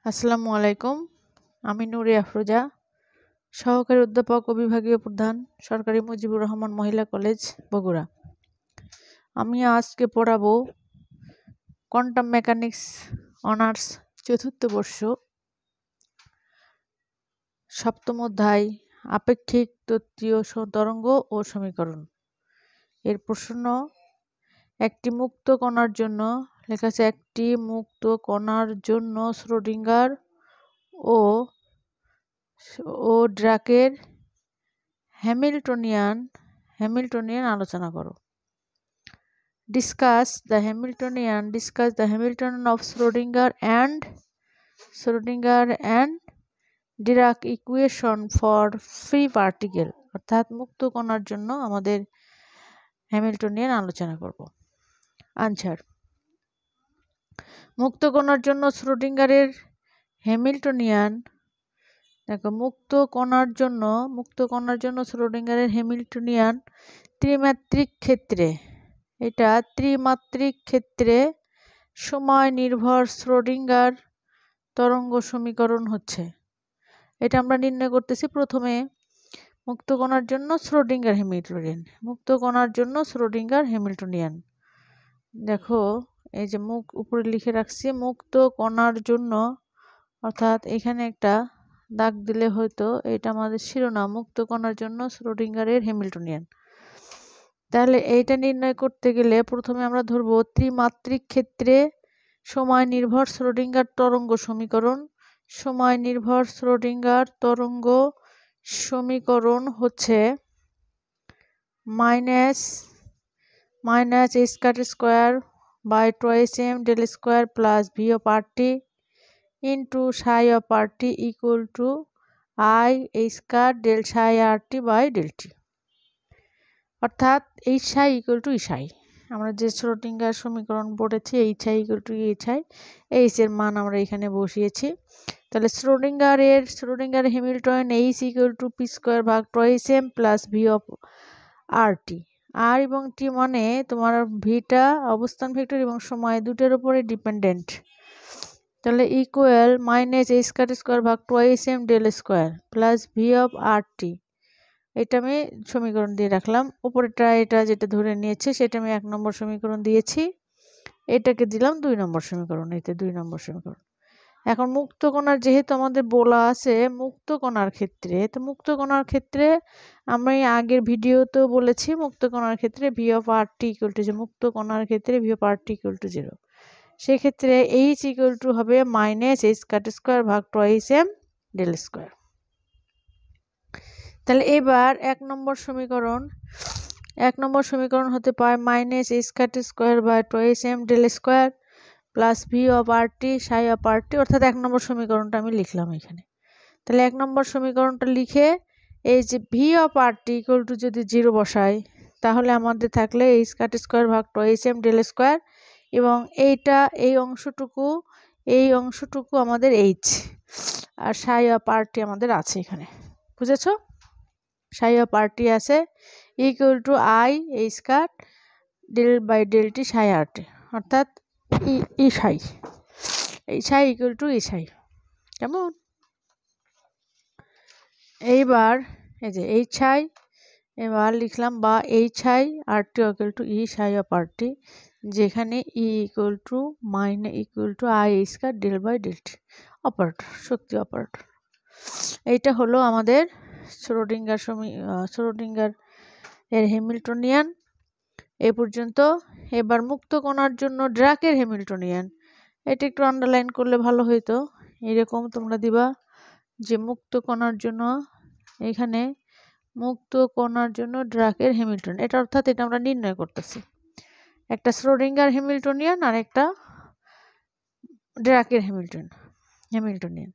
আসসালামু আলাইকুম। আমি নুরে আফরোজা, সহকারী অধ্যাপক ও বিভাগীয় প্রধান, সরকারি মুজিবুর রহমান মহিলা কলেজ, বগুড়া। আমি আজকে পড়াবো কোয়ান্টাম মেকানিক্স অনার্স চতুর্থ বর্ষ, সপ্তম অধ্যায় আপেক্ষিক তত্ত্বীয় তরঙ্গ ও সমীকরণ। এর প্রশ্ন, একটি মুক্ত কণার জন্য লেখা আছে, একটি মুক্ত কণার জন্য শ্রোডিঙ্গার ও ড্রাকের হ্যামিল্টনিয়ান আলোচনা করো। Discuss the Hamiltonian of Schrödinger and Dirac equation for free particle, অর্থাৎ মুক্ত কণার জন্য আমাদের হ্যামিল্টনিয়ান আলোচনা করব। আনসার: মুক্ত কণার জন্য শ্রোডিঙ্গারের হ্যামিল্টনিয়ান, দেখো মুক্ত কণার জন্য শ্রোডিঙ্গারের হ্যামিল্টনিয়ান ত্রিমাত্রিক ক্ষেত্রে সময় নির্ভর শ্রোডিঙ্গার তরঙ্গ সমীকরণ হচ্ছে। এটা আমরা নির্ণয় করতেছি প্রথমে মুক্ত কণার জন্য শ্রোডিঙ্গার হ্যামিল্টনিয়ান। দেখো এই যে উপরে লিখে রাখছি মুক্ত কণার জন্য, অর্থাৎ এখানে একটা দাগ দিলে হয়তো এটা আমাদের শিরোনাম, মুক্ত কণার জন্য শ্রোডিঙ্গারের হ্যামিল্টনিয়ান। তাহলে এইটা নির্ণয় করতে গেলে প্রথমে আমরা ধরবো ত্রিমাত্রিক ক্ষেত্রে সময় নির্ভর শ্রোডিঙ্গার তরঙ্গ সমীকরণ। সময় নির্ভর শ্রোডিঙ্গার তরঙ্গ সমীকরণ হচ্ছে minus h² / 2m del² + v of RT into psi of RT equal to I h² del psi RT by del T, অর্থাৎ এইচ আই ইকুয়াল টু ইসাই। আমরা যে শ্রোডিঙ্গার সমীকরণ পড়েছি H I equal to HI, H এর মান আমরা এখানে বসিয়েছি। তাহলে Schrödinger Hamiltonian H equal to p² / 2m + v of RT। আর এবং টি মানে তোমার ভিটা অবস্থান ভেক্টর এবং সময় দুটোর উপরে ডিপেন্ডেন্ট। তাহলে equal -h² / 2m del² + v of RT, এটা আমি সমীকরণ দিয়ে রাখলাম। উপরেটা এটা যেটা ধরে নিয়েছে সেটা আমি 1 নম্বর সমীকরণ দিয়েছি, এটাকে দিলাম 2 নম্বর সমীকরণ, এটা 2 নম্বর সমীকরণ। এখন মুক্ত কণার যেহেতু আমাদের বলা আছে মুক্ত কণার ক্ষেত্রে আমরা আগের ভিডিওতেও বলেছি মুক্ত কণার ক্ষেত্রে v of RT equal to, যে মুক্ত কণার ক্ষেত্রে v of RT equal to 0, সেক্ষেত্রে h equal to হবে -h² / 2m del²। তাহলে এবার 1 নম্বর সমীকরণ হতে পারে -h² / 2m del² + v of RT psi of RT, অর্থাৎ 1 নম্বর সমীকরণটা আমি লিখলাম এখানে। তাহলে 1 নম্বর সমীকরণটা লিখে এই যে v of RT equal to যদি 0 বসাই তাহলে আমাদের থাকলে h² / 2m del² এবং এই অংশটুকু আমাদের h, R psi of RT আমাদের আছে এখানে, বুঝেছো? psi of RT আছে equal to I h² del/del T psi RT, অর্থাৎ ইসাই equal to ইসাই। কেমন? এইবার এই যে hi এবার লিখলাম বা hi RT equal to e psi of RT, যেখানে e equal to I h² del/del T operator, Shakti operator. এইটা হলো আমাদের শ্রোডিঙ্গার এর হ্যামিল্টনিয়ান এই পর্যন্ত। এবার মুক্ত কণার জন্য ড্রাকের হ্যামিল্টনিয়ান, এটা একটু আন্ডারলাইন করলে ভালো হইতো। এরকম তোমরা দিবা যে মুক্ত কণার জন্য, এখানে মুক্ত কণার জন্য ড্রাকের হ্যামিল্টনিয়ান, এটা অর্থাৎ এটা আমরা নির্ণয় করতেছি, একটা শ্রোডিঙ্গার হ্যামিল্টনিয়ান আর একটা ড্রাকের হ্যামিল্টনিয়ান।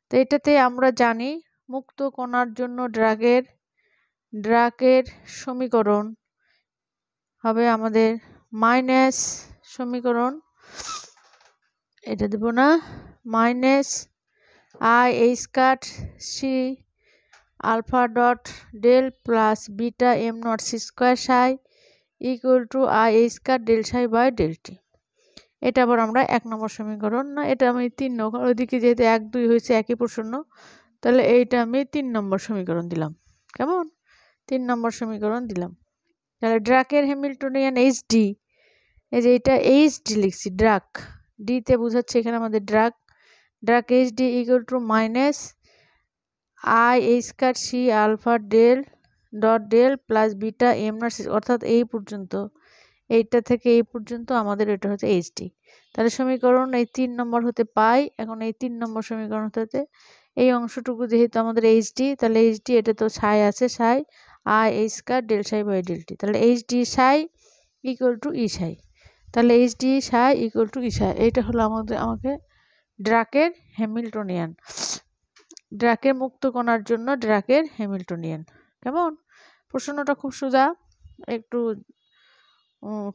তো এটাতে আমরা জানি মুক্ত কণার জন্য ড্রাকের সমীকরণ হবে আমাদের মাইনাস সমীকরণ, এটা দেব না, -I(h²c alpha dot del plus beta m0 c² psi equal to I h² del psi by del T। এটা আবার আমরা 1 নম্বর সমীকরণ না, এটা আমি 3 নম্বর, ওইদিকে যেহেতু 1 2 হয়েছে একই প্রসন্ন, তাহলে এইটা আমি 3 নম্বর সমীকরণ দিলাম। কেমন? 3 নম্বর সমীকরণ দিলাম। তাহলে ড্রাকের হ্যামিল্টনিয়ান এইচডি, এই যে এটা এইচডি লিখছি, ড্রাক ডি তে বোঝাচ্ছে এখানে আমাদের ড্রাক HD equal to minus I এই square C alpha del dot del plus beta M naught, অর্থাৎ এই পর্যন্ত, এইটা থেকে এই পর্যন্ত আমাদের এটা হচ্ছে এইচডি। তাহলে সমীকরণ এই 3 নম্বর হতে পাই। এখন এই 3 নম্বর সমীকরণ হতে এই অংশটুকু যেহেতু আমাদের এইচডি, তাহলে এইচডি এটা তো সাই আছে, সাই আই এই square del psi by del t, তাহলে এইচডি সাই ইকুয়াল টু ই সাই, তাহলে এইচডি সাই ইকুয়াল টু ই সাই। এইটা হলো আমাকে ড্রাকের হ্যামিল্টনিয়ান, ড্রাকের মুক্ত কণার জন্য ড্রাকের হ্যামিল্টনিয়ান। কেমন? প্রশ্নটা খুব সোজা, একটু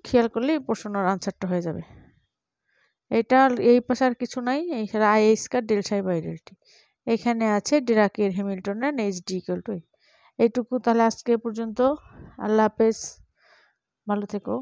খেয়াল করলেই প্রশ্নের আনসারটা হয়ে যাবে। এটা এই পাশে আর কিছু নাই, এইখানে i square del psi by del t, এখানে আছে ড্রাকের হ্যামিল্টনিয়ান এইচডি ইকুয়াল টু এইটুকু। তাহলে আজকে পর্যন্ত, আল্লাহ হাফেজ, ভালো থেকো।